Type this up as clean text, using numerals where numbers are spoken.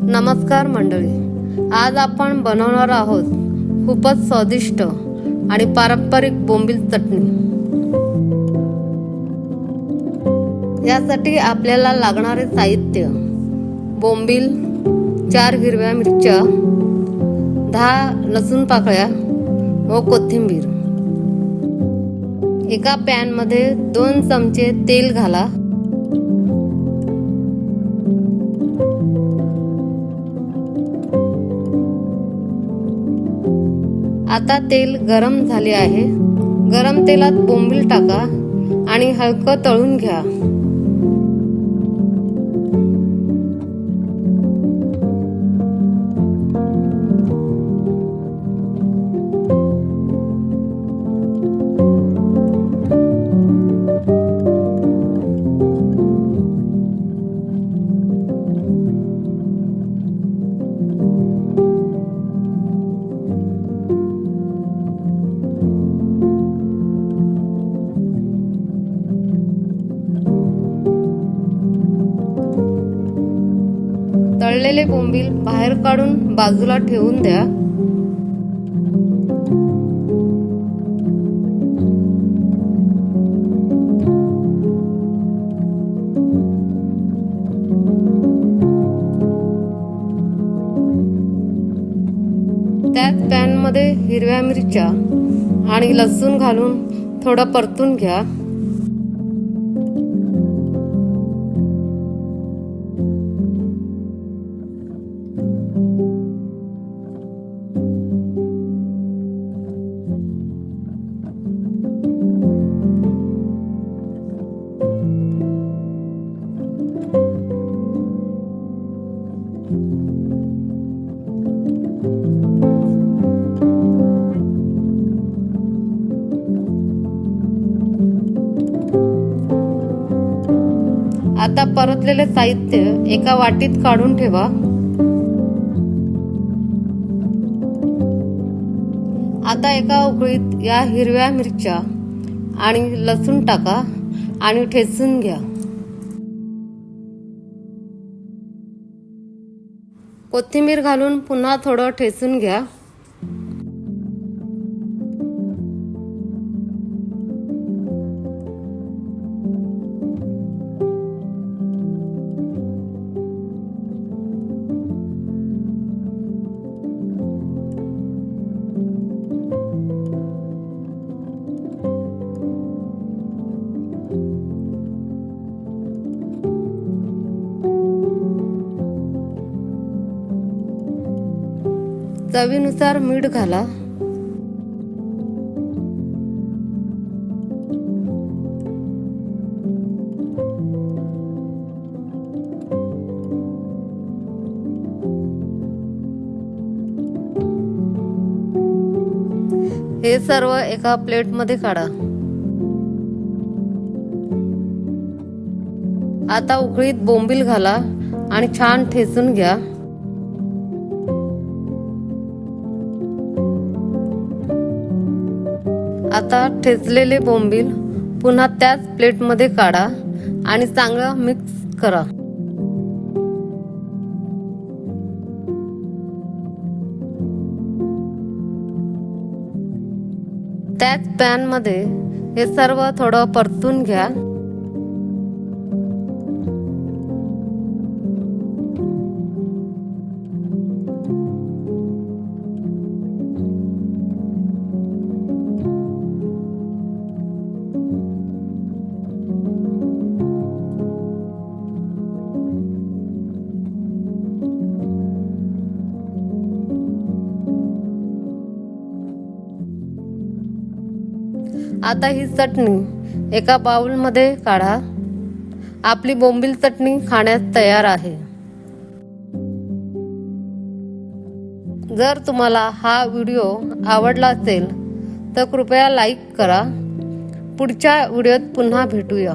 नमस्कार मंडळी, आज आपण बनवणार आहोत खूपच स्वादिष्ट आणि पारंपरिक बोंबील चटणी। यासाठी आपल्याला लागणारे साहित्य: बोंबील, 4 हिरव्या मिरच्या, 10 लसूण पाकळ्या व कोथिंबीर। एका पॅन मध्ये 2 चमचे तेल घाला। आता तेल गरम झाले आहे। गरम तेलात बोंबील टाका आणि हलकं तळून घ्या। तळलेले बोंबील बाहेर काढून बाजूला ठेवून द्या। त्याच पॅन मध्ये हिरव्या मिरच्या आणि लसूण घालून थोडं परतून घ्या। आता परतलेले साहित्य एका वाटीत काढून ठेवा। आता एका उकळीत या हिरव्या मिरच्या आणि लसूण टाका आणि ठेचून घ्या। कोथिंबीर घालून पुन्हा थोडं ठेचून घ्या। चवीनुसार मीठ घाला। हे सर्व एका प्लेट मध्ये काढा। आता उकळीत बोंबील घाला आणि छान ठेचून घ्या। आता ठेचलेले बोंबील पुन्हा त्याच प्लेट मध्ये काढा आणि चांगलं मिक्स करा। त्याच पॅन मध्ये हे सर्व थोडं परतून घ्या। आता ही चटणी एका बाउल मध्ये काढा। आपली बोंबील चटणी खाण्यास तयार आहे। जर तुम्हाला हा व्हिडिओ आवडला असेल तर कृपया लाईक करा। पुढच्या व्हिडिओत पुन्हा भेटूया।